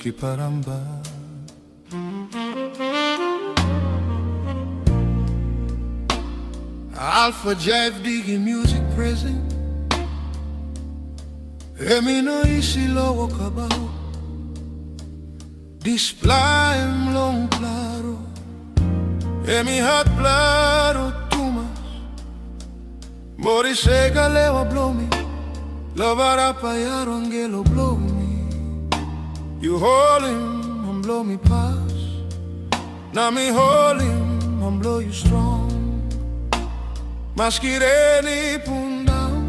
muziki paramba. ALPHA-JIVE digi music present. Emi no isi lo walk about. Display long claro. Emi hat claro tumas. Mori sega lewa blow me. Lovara payaro Angelo blow me. You hold him and blow me past. Now me hold him and blow you strong. Maskireni pundao.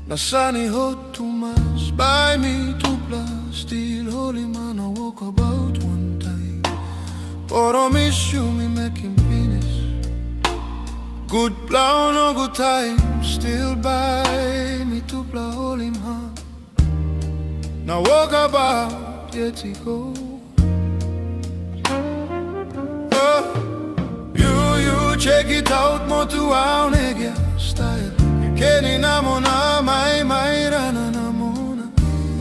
Nasani hot too much. Buy me 2 plus. Still holy man I walk about one time. But I miss you me making penis. Good plow no good time. Still buy me 2 plus holy man. Now walk about yet he go. Check it out, mo tu au negia style. Keni namona mai rana namona.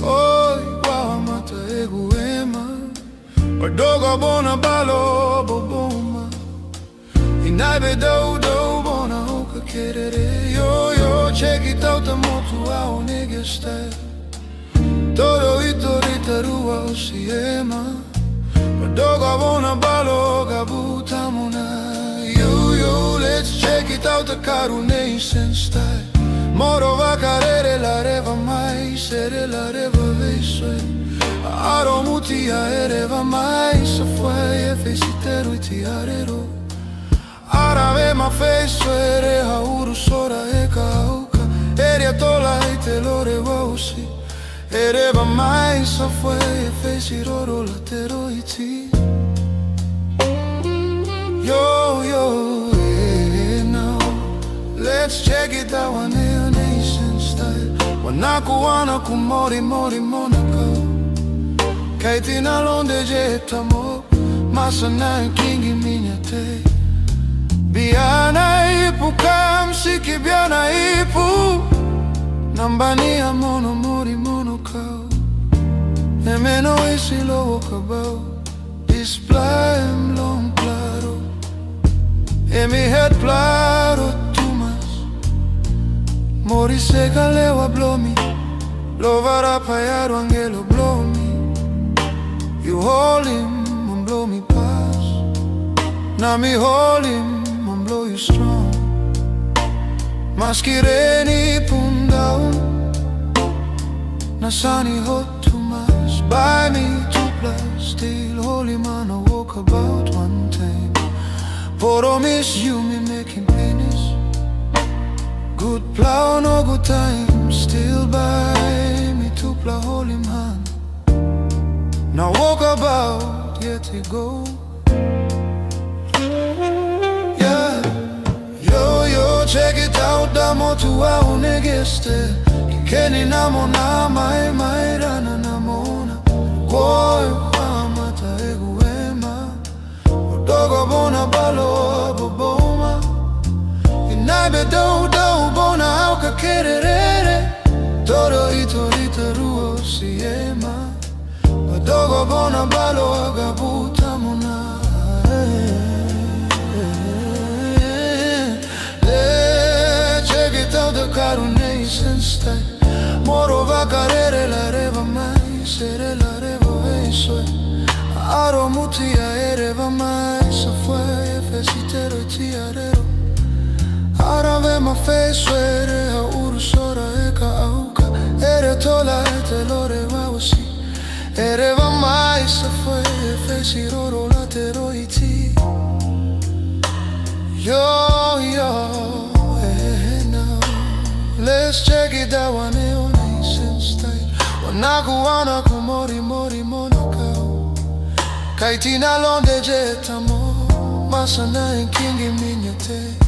Oi, wow, mata egu ema. Ordogo bona balo boboma. Inaibe do bona hoka kerere. Yo, check it out, mo tu au negia style. Todo itorita rua osiema. Ordogo bona balo gabutamona. Let's check it out, the coronation style. Moro va cadere la reva mai, sere la reva vesue. Aro mutia ereva mai, se fue e fesitero itiarero. Arave ma feso ere hauru sora e kauka. Ere tola e te lo revausi. Ereva mai, se fue e fesiroro latero iti. Yo. Let's check it out, one nation style. Wanakuana ku Mori Monaco. Kaitina londe jetamo. Masana kingi minyate. Biana ipu kamsiki biana ipu. Nambania Mori Monaco. Emeno isi lo wakabao. Display long claro. Emi head claro. Mori sega lewa blow me. Lovara payaro Angelo blow me. You hold him and blow me past. Now me hold him and blow you strong. Maskireni pundao. Nasani hot too much. Buy me 2 plus. Still holy man I walk about one time. But I miss you me making penis. Good plow, no good time. Still buy me 2 plow, hold him hand. Now walk about, yet he go. Yeah. Yo, check it out. Damo tu au negeste. Keni namona, mai rana namona. Koi, mata egu ema. Odogo bona balo boboma. Inaibe do bona auka kerere. Todo itorita ruo siema. Odogo bona balo agabuta mona. Check it out, the coronation style. Moro va carere la reva mai, sere la reva vesue. Aro mutia ereva mai, se fue e fesitero e tiarero. Arave ma feso ere hauru sora e kauka. Ere tola e te lo revausi. Ereva mai, se fue e fesiroro latero iti. Yo, now. Let's check it out, one nation style. Wanakuana ku Mori Monaco. Kaitina londe jetamo. Masana kingi minyate.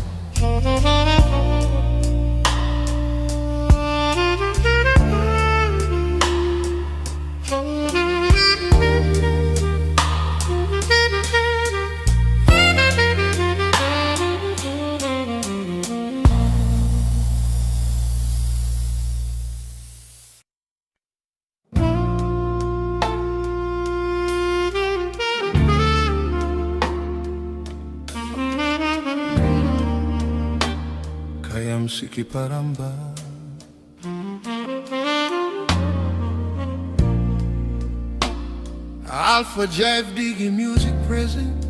music paramba. ALPHA-JIVE digi music present.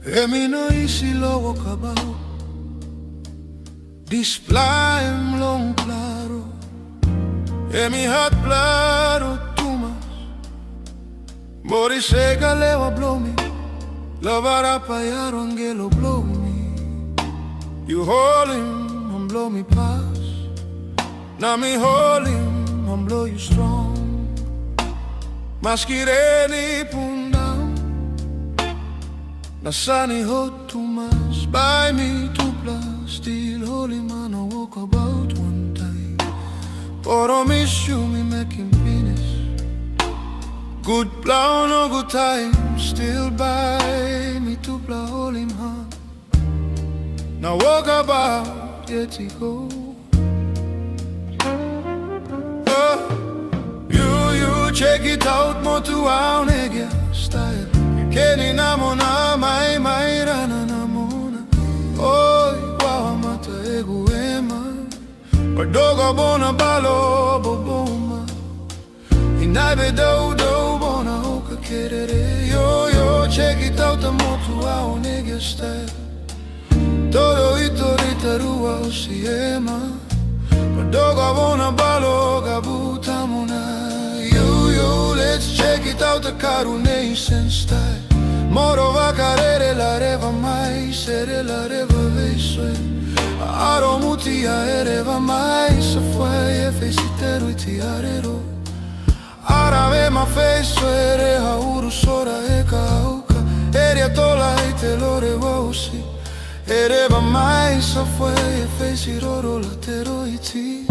Emi no isi lo walk about. Display long claro. Emi hat claro tumas. Mori sega lewa blow me. Lovara payaro Angelo blow me. You hold him and blow me past. Now me hold him and blow you strong. Maskireni pundam. Nasani hot too much. Buy me 2 plus. Still holy man I walk about one time. But I miss you me making penis. Good plow no good time. Still buy me 2 plus holy man. Now walk about yet he go. Check it out, mo tu au negia style. Keni namona mai rana namona. Oi, wow, mata egu ema. Dogo bona balo boboma. Inaibe do bona oka kerere. Yo, check it out, mo tu au negia style. Todo itorita rua osiema. Dogo bona balo gabutamona. Let's check it out, the coronation style. Moro va carere la reva mai, sere la reva veisue. Aro mutia ereva mai, se fue e felicitero e ti arero. Arave ma feisue ere hauru sora e kauka. Ere tola e te lo revosi. Ereva mai, se fue e felicitero la tero e ti.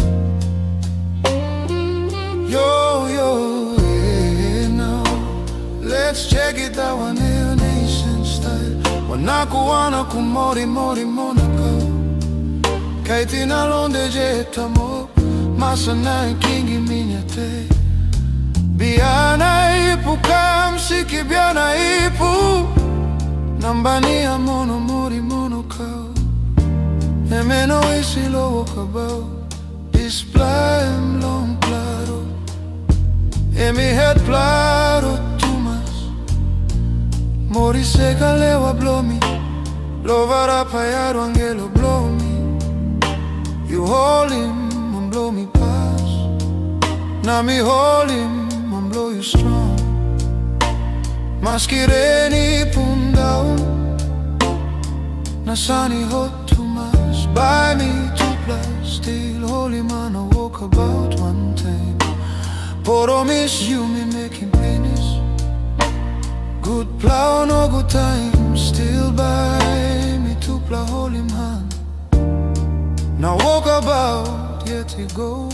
Yo. Let's check it out, one nation style. Wanakuana ku Mori Monaco. Kaitina londe jetamo. Masana kingi minyate. Biana ipu kamsiki biana ipu. Nambania Mori Monaco. Emeno isi lo wakabao. Display long claro. Emi head claro. Mori sega lewa blow me. Lovara payaro Angelo blow me. You hold him and blow me past. Now me hold him and blow you strong. Maskireni pundao. Nasani hot too much. Buy me 2 plus. Still holy man I walk about one time. But I miss you me making penis. Good plow, no good time. Still buy me 2 plow, hold him hand. Now walk about, yet he go.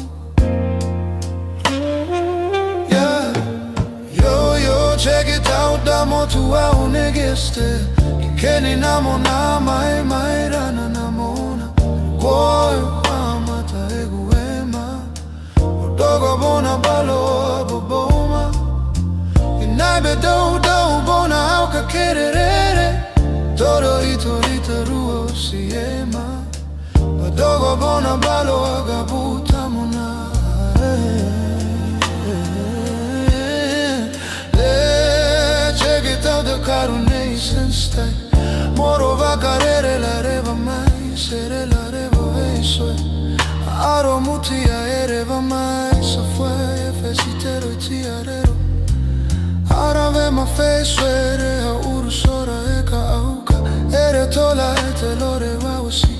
Yeah. Yo, check it out. Damo tu au negeste. Keni namona, mai rana namona. Koyo mata egu ema. Dogo bona balo boboma. Inaibe do bona auka kerere. Todo itorita ruo siema. Dogo bona balo agabuta mona. Check it out, the coronation style. Moro va carere la reva mai, sere la reva veisue. Aro mutia ereva mai, se fue e felicitero e ti arero. Arave ma feisue ere a urusora e ka auka. Ere tola e te lo revausi.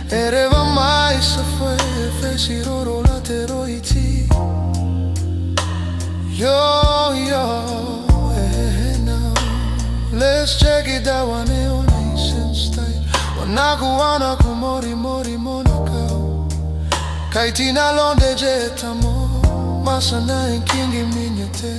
Ereva mai, se fue e felicitero la tero e ti. Yo, now. Let's check it out, one nation style. Wanakuana ku Mori Monaco. Kaitina londe jetamo. Masana kingi minyate.